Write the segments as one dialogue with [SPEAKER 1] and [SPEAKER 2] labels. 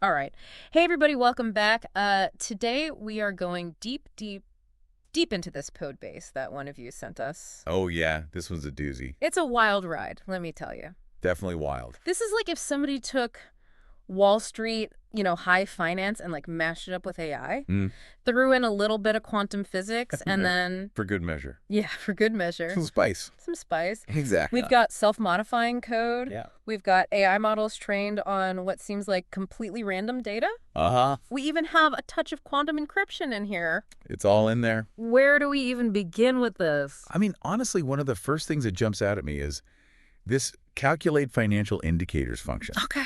[SPEAKER 1] All right. Hey, everybody, welcome back. Today we are going deep into this code base that one of you sent us.
[SPEAKER 2] Oh, yeah, this one's a doozy.
[SPEAKER 1] It's a wild ride, let me tell you.
[SPEAKER 2] Definitely wild.
[SPEAKER 1] This is like if somebody took Wall Street, high finance and like mashed it up with AI,
[SPEAKER 2] Mm.
[SPEAKER 1] threw in a little bit of quantum physics, and then,
[SPEAKER 2] For good measure.
[SPEAKER 1] yeah, for good measure,
[SPEAKER 2] Some spice.
[SPEAKER 1] some spice.
[SPEAKER 2] Exactly.
[SPEAKER 1] We've got self-modifying code.
[SPEAKER 2] Yeah.
[SPEAKER 1] We've got AI models trained on what seems like completely random data.
[SPEAKER 2] Uh-huh.
[SPEAKER 1] We even have a touch of quantum encryption in here.
[SPEAKER 2] It's all in there.
[SPEAKER 1] Where do we even begin with this?
[SPEAKER 2] I mean, honestly, one of the first things that jumps out at me is this calculate financial indicators function.
[SPEAKER 1] Okay.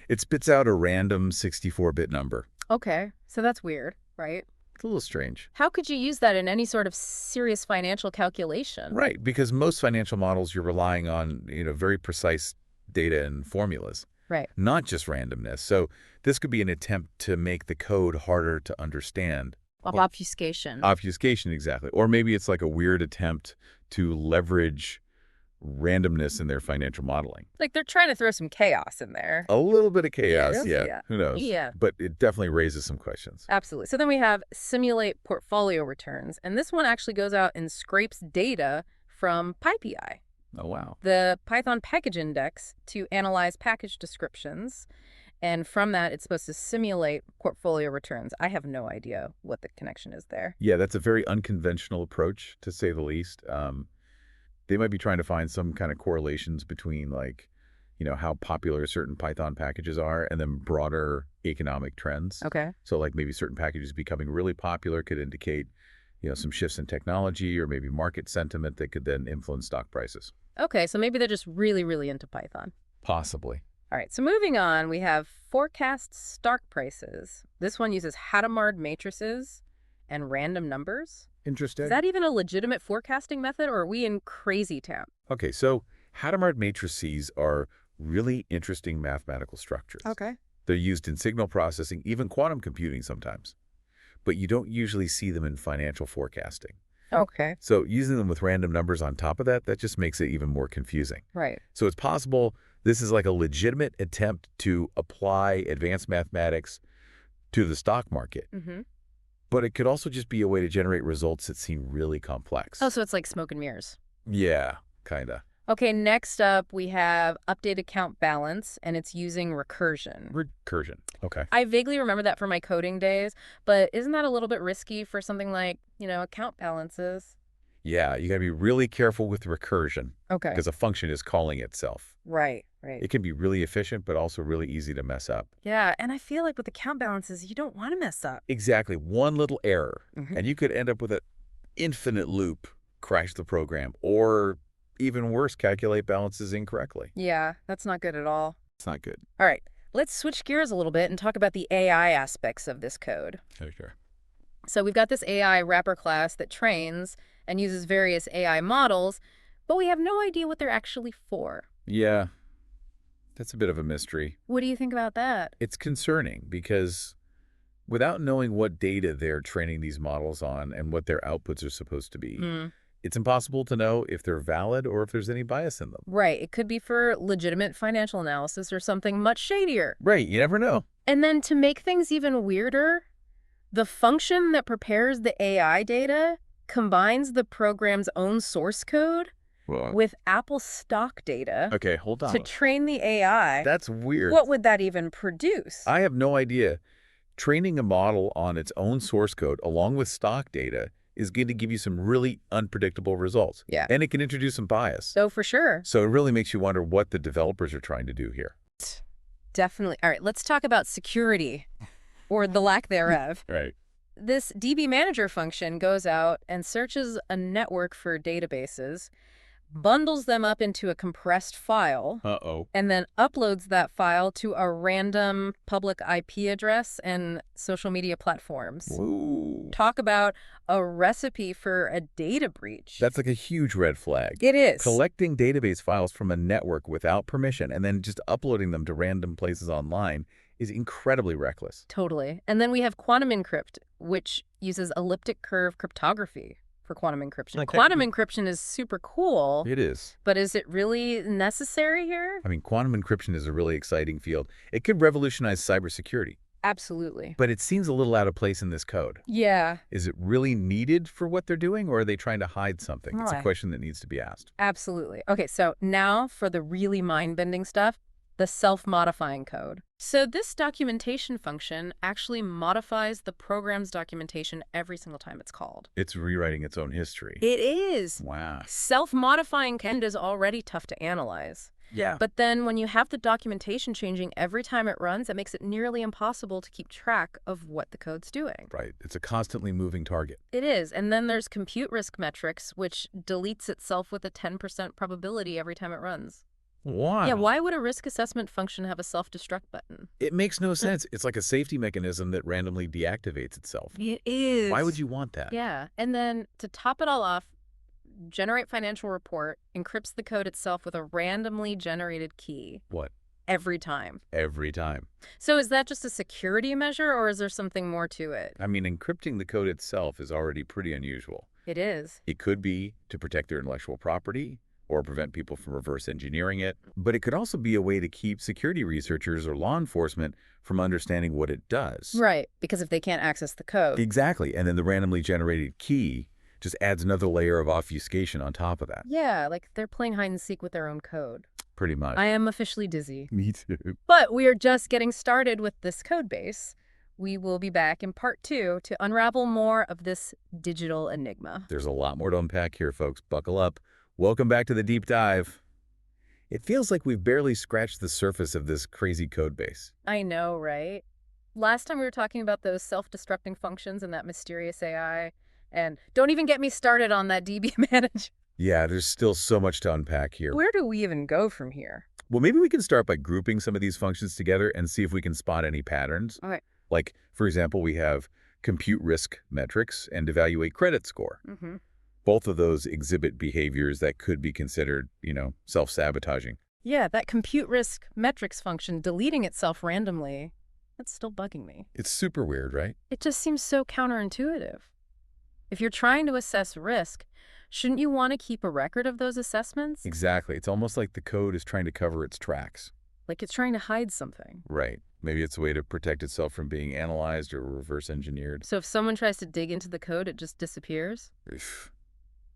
[SPEAKER 2] It spits out a random 64-bit number.
[SPEAKER 1] Okay, so that's weird, right?
[SPEAKER 2] It's a little strange.
[SPEAKER 1] How could you use that in any sort of serious financial calculation?
[SPEAKER 2] Right, because most financial models, you're relying on, very precise data and formulas,
[SPEAKER 1] Right.
[SPEAKER 2] not just randomness. So this could be an attempt to make the code harder to understand.
[SPEAKER 1] Obfuscation.
[SPEAKER 2] Obfuscation, exactly. Or maybe it's like a weird attempt to leverage randomness in their financial modeling.
[SPEAKER 1] Like they're trying to throw some chaos in there.
[SPEAKER 2] A little bit of chaos,
[SPEAKER 1] Yeah.
[SPEAKER 2] yeah. Who knows?
[SPEAKER 1] Yeah.
[SPEAKER 2] But it definitely raises some questions.
[SPEAKER 1] Absolutely. So then we have simulate portfolio returns. And this one actually goes out and scrapes data from PyPI,
[SPEAKER 2] Oh, wow.
[SPEAKER 1] the Python package index, to analyze package descriptions. And from that, it's supposed to simulate portfolio returns. I have no idea what the connection is there.
[SPEAKER 2] Yeah, that's a very unconventional approach, to say the least. They might be trying to find some kind of correlations between, like, how popular certain Python packages are and then broader economic trends.
[SPEAKER 1] Okay.
[SPEAKER 2] So, like, maybe certain packages becoming really popular could indicate, some shifts in technology or maybe market sentiment that could then influence stock prices.
[SPEAKER 1] Okay, so maybe they're just really, really into Python.
[SPEAKER 2] Possibly.
[SPEAKER 1] All right, so moving on, we have forecast stock prices. This one uses Hadamard matrices and random numbers.
[SPEAKER 2] Interesting.
[SPEAKER 1] Is that even a legitimate forecasting method, or are we in crazy town?
[SPEAKER 2] Okay, so Hadamard matrices are really interesting mathematical structures.
[SPEAKER 1] Okay.
[SPEAKER 2] They're used in signal processing, even quantum computing sometimes. But you don't usually see them in financial forecasting.
[SPEAKER 1] Okay.
[SPEAKER 2] So using them with random numbers on top of that, that just makes it even more confusing.
[SPEAKER 1] Right.
[SPEAKER 2] So it's possible this is like a legitimate attempt to apply advanced mathematics to the stock market.
[SPEAKER 1] Mm-hmm.
[SPEAKER 2] But it could also just be a way to generate results that seem really complex.
[SPEAKER 1] Oh, so it's like smoke and mirrors.
[SPEAKER 2] Yeah, kind of.
[SPEAKER 1] Okay, next up, we have update account balance, and it's using recursion.
[SPEAKER 2] Recursion. Okay.
[SPEAKER 1] I vaguely remember that from my coding days, but isn't that a little bit risky for something like, account balances?
[SPEAKER 2] Yeah, you got to be really careful with recursion
[SPEAKER 1] Okay.
[SPEAKER 2] because a function is calling itself.
[SPEAKER 1] Right.
[SPEAKER 2] It can be really efficient, but also really easy to mess up.
[SPEAKER 1] Yeah, and I feel like with account balances, you don't want to mess up.
[SPEAKER 2] Exactly. One little error,
[SPEAKER 1] Mhm.
[SPEAKER 2] and you could end up with an infinite loop, crash the program, or even worse, calculate balances incorrectly.
[SPEAKER 1] Yeah, that's not good at all.
[SPEAKER 2] It's not good.
[SPEAKER 1] All right, let's switch gears a little bit and talk about the AI aspects of this code.
[SPEAKER 2] Sure.
[SPEAKER 1] So we've got this AI wrapper class that trains and uses various AI models, but we have no idea what they're actually for.
[SPEAKER 2] Yeah, that's a bit of a mystery.
[SPEAKER 1] What do you think about that?
[SPEAKER 2] It's concerning because without knowing what data they're training these models on and what their outputs are supposed to be, it's impossible to know if they're valid or if there's any bias in them.
[SPEAKER 1] Right, it could be for legitimate financial analysis or something much shadier.
[SPEAKER 2] Right, you never know.
[SPEAKER 1] And then to make things even weirder, the function that prepares the AI data combines the program's own source code
[SPEAKER 2] Well,
[SPEAKER 1] with Apple stock data
[SPEAKER 2] okay, hold on.
[SPEAKER 1] to train the AI.
[SPEAKER 2] That's weird.
[SPEAKER 1] What would that even produce?
[SPEAKER 2] I have no idea. Training a model on its own source code along with stock data is going to give you some really unpredictable results.
[SPEAKER 1] Yeah.
[SPEAKER 2] And it can introduce some bias.
[SPEAKER 1] So for sure.
[SPEAKER 2] So it really makes you wonder what the developers are trying to do here.
[SPEAKER 1] Definitely. All right, let's talk about security, or the lack thereof.
[SPEAKER 2] Right.
[SPEAKER 1] This DB manager function goes out and searches a network for databases, bundles them up into a compressed file,
[SPEAKER 2] Uh-oh.
[SPEAKER 1] and then uploads that file to a random public IP address and social media platforms.
[SPEAKER 2] Whoa.
[SPEAKER 1] Talk about a recipe for a data breach.
[SPEAKER 2] That's like a huge red flag.
[SPEAKER 1] It is.
[SPEAKER 2] Collecting database files from a network without permission and then just uploading them to random places online is incredibly reckless.
[SPEAKER 1] Totally. And then we have quantum encrypt, which uses elliptic curve cryptography for quantum encryption.
[SPEAKER 2] Okay.
[SPEAKER 1] Quantum encryption is super cool,
[SPEAKER 2] It is.
[SPEAKER 1] but is it really necessary here?
[SPEAKER 2] I mean, quantum encryption is a really exciting field. It could revolutionize cybersecurity,
[SPEAKER 1] Absolutely.
[SPEAKER 2] but it seems a little out of place in this code.
[SPEAKER 1] Yeah.
[SPEAKER 2] Is it really needed for what they're doing, or are they trying to hide something? It's a
[SPEAKER 1] Right.
[SPEAKER 2] question that needs to be asked.
[SPEAKER 1] Absolutely. Okay, so now for the really mind-bending stuff, the self-modifying code. So this documentation function actually modifies the program's documentation every single time it's called.
[SPEAKER 2] It's rewriting its own history.
[SPEAKER 1] It is.
[SPEAKER 2] Wow.
[SPEAKER 1] Self-modifying code is already tough to analyze.
[SPEAKER 2] Yeah.
[SPEAKER 1] But then when you have the documentation changing every time it runs, it makes it nearly impossible to keep track of what the code's doing.
[SPEAKER 2] Right. It's a constantly moving target.
[SPEAKER 1] It is. And then there's compute risk metrics, which deletes itself with a 10% probability every time it runs.
[SPEAKER 2] Wow.
[SPEAKER 1] Yeah, why would a risk assessment function have a self-destruct button?
[SPEAKER 2] It makes no sense. It's like a safety mechanism that randomly deactivates itself.
[SPEAKER 1] It is.
[SPEAKER 2] Why would you want that?
[SPEAKER 1] Yeah. And then to top it all off, generate financial report encrypts the code itself with a randomly generated key
[SPEAKER 2] What?
[SPEAKER 1] every time.
[SPEAKER 2] Every time.
[SPEAKER 1] So is that just a security measure or is there something more to it?
[SPEAKER 2] I mean, encrypting the code itself is already pretty unusual.
[SPEAKER 1] It is.
[SPEAKER 2] It could be to protect their intellectual property or prevent people from reverse engineering it, but it could also be a way to keep security researchers or law enforcement from understanding what it does.
[SPEAKER 1] Right, because if they can't access the code.
[SPEAKER 2] Exactly, and then the randomly generated key just adds another layer of obfuscation on top of that.
[SPEAKER 1] Yeah, like they're playing hide and seek with their own code.
[SPEAKER 2] Pretty much.
[SPEAKER 1] I am officially dizzy.
[SPEAKER 2] Me too.
[SPEAKER 1] But we are just getting started with this code base. We will be back in part 2 to unravel more of this digital enigma.
[SPEAKER 2] There's a lot more to unpack here, folks. Buckle up. Welcome back to the deep dive. It feels like we've barely scratched the surface of this crazy code base.
[SPEAKER 1] I know, right? Last time we were talking about those self-destructing functions and that mysterious AI. And don't even get me started on that DB manager.
[SPEAKER 2] Yeah, there's still so much to unpack here.
[SPEAKER 1] Where do we even go from here?
[SPEAKER 2] Well, maybe we can start by grouping some of these functions together and see if we can spot any patterns.
[SPEAKER 1] Okay.
[SPEAKER 2] Like, for example, we have compute risk metrics and evaluate credit score.
[SPEAKER 1] Mm-hmm.
[SPEAKER 2] Both of those exhibit behaviors that could be considered, self-sabotaging.
[SPEAKER 1] Yeah, that compute risk metrics function deleting itself randomly, that's still bugging me.
[SPEAKER 2] It's super weird, right?
[SPEAKER 1] It just seems so counterintuitive. If you're trying to assess risk, shouldn't you want to keep a record of those assessments?
[SPEAKER 2] Exactly. It's almost like the code is trying to cover its tracks.
[SPEAKER 1] Like it's trying to hide something.
[SPEAKER 2] Right. Maybe it's a way to protect itself from being analyzed or reverse engineered.
[SPEAKER 1] So if someone tries to dig into the code, it just disappears?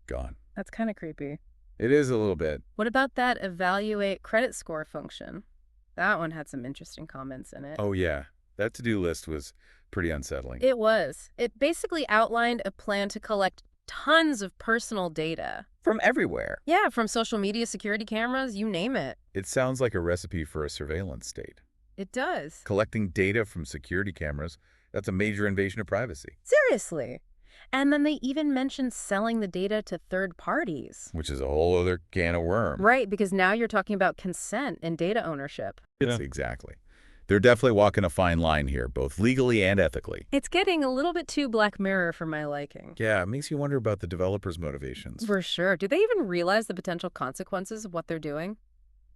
[SPEAKER 2] Gone.
[SPEAKER 1] That's kind of creepy.
[SPEAKER 2] It is a little bit.
[SPEAKER 1] What about that evaluate credit score function? That one had some interesting comments in it.
[SPEAKER 2] Oh, yeah. That to-do list was pretty unsettling.
[SPEAKER 1] It was. It basically outlined a plan to collect tons of personal data.
[SPEAKER 2] From everywhere.
[SPEAKER 1] Yeah, from social media, security cameras, you name it.
[SPEAKER 2] It sounds like a recipe for a surveillance state.
[SPEAKER 1] It does.
[SPEAKER 2] Collecting data from security cameras, that's a major invasion of privacy.
[SPEAKER 1] Seriously. And then they even mentioned selling the data to third parties.
[SPEAKER 2] Which is a whole other can of worms.
[SPEAKER 1] Right, because now you're talking about consent and data ownership.
[SPEAKER 2] Exactly. They're definitely walking a fine line here, both legally and ethically.
[SPEAKER 1] It's getting a little bit too Black Mirror for my liking.
[SPEAKER 2] Yeah, it makes you wonder about the developers' motivations.
[SPEAKER 1] For sure. Do they even realize the potential consequences of what they're doing?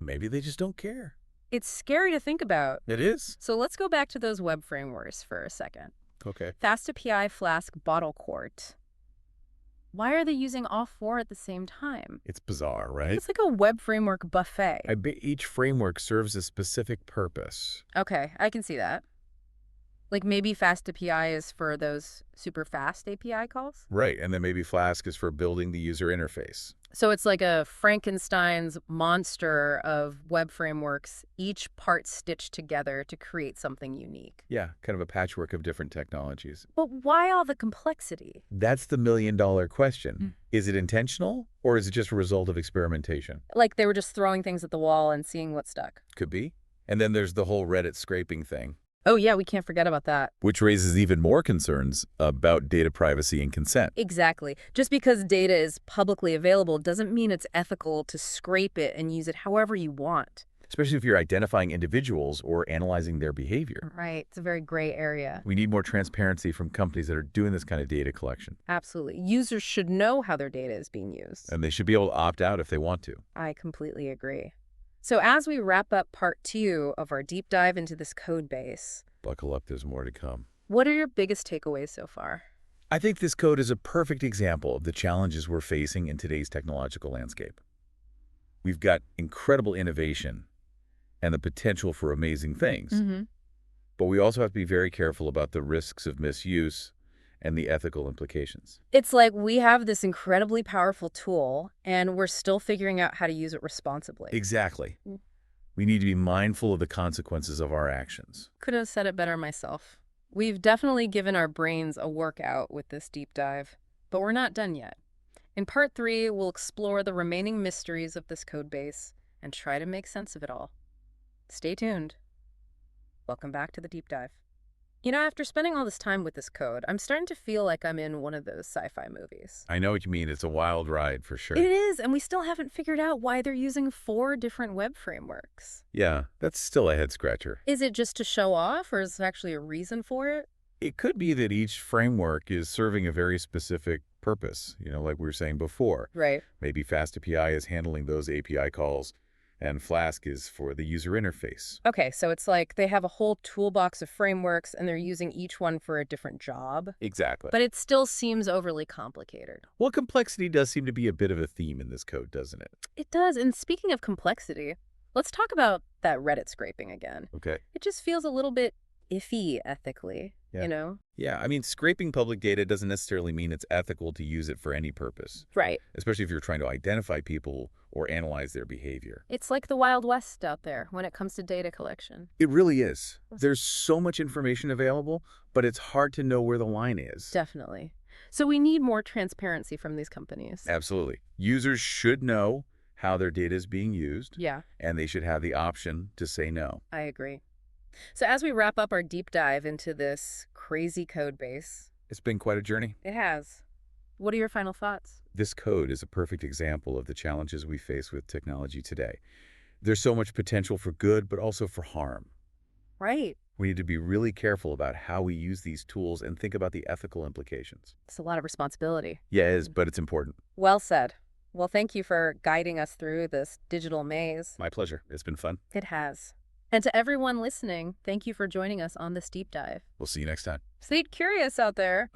[SPEAKER 2] Maybe they just don't care.
[SPEAKER 1] It's scary to think about.
[SPEAKER 2] It is.
[SPEAKER 1] So let's go back to those web frameworks for a second.
[SPEAKER 2] Okay.
[SPEAKER 1] FastAPI, Flask, Bottle Quart. Why are they using all 4 at the same time?
[SPEAKER 2] It's bizarre, right?
[SPEAKER 1] It's like a web framework buffet.
[SPEAKER 2] I bet each framework serves a specific purpose.
[SPEAKER 1] Okay, I can see that. Like maybe FastAPI is for those super fast API calls?
[SPEAKER 2] Right, and then maybe Flask is for building the user interface.
[SPEAKER 1] So it's like a Frankenstein's monster of web frameworks, each part stitched together to create something unique.
[SPEAKER 2] Yeah, kind of a patchwork of different technologies.
[SPEAKER 1] But why all the complexity?
[SPEAKER 2] That's the million-dollar question. Is it intentional, or is it just a result of experimentation?
[SPEAKER 1] Like they were just throwing things at the wall and seeing what stuck.
[SPEAKER 2] Could be. And then there's the whole Reddit scraping thing.
[SPEAKER 1] Oh yeah, we can't forget about that.
[SPEAKER 2] Which raises even more concerns about data privacy and consent.
[SPEAKER 1] Exactly. Just because data is publicly available doesn't mean it's ethical to scrape it and use it however you want.
[SPEAKER 2] Especially if you're identifying individuals or analyzing their behavior.
[SPEAKER 1] Right. It's a very gray area.
[SPEAKER 2] We need more transparency from companies that are doing this kind of data collection.
[SPEAKER 1] Absolutely. Users should know how their data is being used.
[SPEAKER 2] And they should be able to opt out if they want to.
[SPEAKER 1] I completely agree. So as we wrap up part 2 of our deep dive into this code base,
[SPEAKER 2] Buckle up, there's more to come.
[SPEAKER 1] what are your biggest takeaways so far?
[SPEAKER 2] I think this code is a perfect example of the challenges we're facing in today's technological landscape. We've got incredible innovation and the potential for amazing things,
[SPEAKER 1] Hmm.
[SPEAKER 2] but we also have to be very careful about the risks of misuse and the ethical implications.
[SPEAKER 1] It's like we have this incredibly powerful tool, and we're still figuring out how to use it responsibly.
[SPEAKER 2] Exactly.
[SPEAKER 1] Mm.
[SPEAKER 2] We need to be mindful of the consequences of our actions.
[SPEAKER 1] Couldn't have said it better myself. We've definitely given our brains a workout with this deep dive, but we're not done yet. In part 3, we'll explore the remaining mysteries of this code base and try to make sense of it all. Stay tuned. Welcome back to the deep dive. You know, after spending all this time with this code, I'm starting to feel like I'm in one of those sci-fi movies.
[SPEAKER 2] I know what you mean. It's a wild ride for
[SPEAKER 1] It
[SPEAKER 2] sure.
[SPEAKER 1] is, and we still haven't figured out why they're using 4 different web frameworks.
[SPEAKER 2] Yeah, that's still a head scratcher.
[SPEAKER 1] Is it just to show off, or is there actually a reason for it?
[SPEAKER 2] It could be that each framework is serving a very specific purpose, like we were saying before.
[SPEAKER 1] Right.
[SPEAKER 2] Maybe FastAPI is handling those API calls, and Flask is for the user interface.
[SPEAKER 1] Okay, so it's like they have a whole toolbox of frameworks and they're using each one for a different job.
[SPEAKER 2] Exactly.
[SPEAKER 1] But it still seems overly complicated.
[SPEAKER 2] Well, complexity does seem to be a bit of a theme in this code, doesn't it?
[SPEAKER 1] It does. And speaking of complexity, let's talk about that Reddit scraping again.
[SPEAKER 2] Okay.
[SPEAKER 1] It just feels a little bit iffy ethically,
[SPEAKER 2] Yeah.
[SPEAKER 1] you know?
[SPEAKER 2] Yeah, I mean, scraping public data doesn't necessarily mean it's ethical to use it for any purpose,
[SPEAKER 1] Right.
[SPEAKER 2] especially if you're trying to identify people or analyze their behavior.
[SPEAKER 1] It's like the Wild West out there when it comes to data collection.
[SPEAKER 2] It really is. There's so much information available, but it's hard to know where the line is.
[SPEAKER 1] Definitely. So we need more transparency from these companies.
[SPEAKER 2] Absolutely. Users should know how their data is being used,
[SPEAKER 1] Yeah,
[SPEAKER 2] and they should have the option to say no.
[SPEAKER 1] I agree. So as we wrap up our deep dive into this crazy code base,
[SPEAKER 2] It's been quite a journey.
[SPEAKER 1] it has. What are your final thoughts?
[SPEAKER 2] This code is a perfect example of the challenges we face with technology today. There's so much potential for good, but also for harm.
[SPEAKER 1] Right.
[SPEAKER 2] We need to be really careful about how we use these tools and think about the ethical implications.
[SPEAKER 1] It's a lot of responsibility.
[SPEAKER 2] Yeah, it is, but it's important.
[SPEAKER 1] Well said. Well, thank you for guiding us through this digital maze.
[SPEAKER 2] My pleasure. It's been fun.
[SPEAKER 1] It has. And to everyone listening, thank you for joining us on this deep dive.
[SPEAKER 2] We'll see you next time.
[SPEAKER 1] Stay curious out there.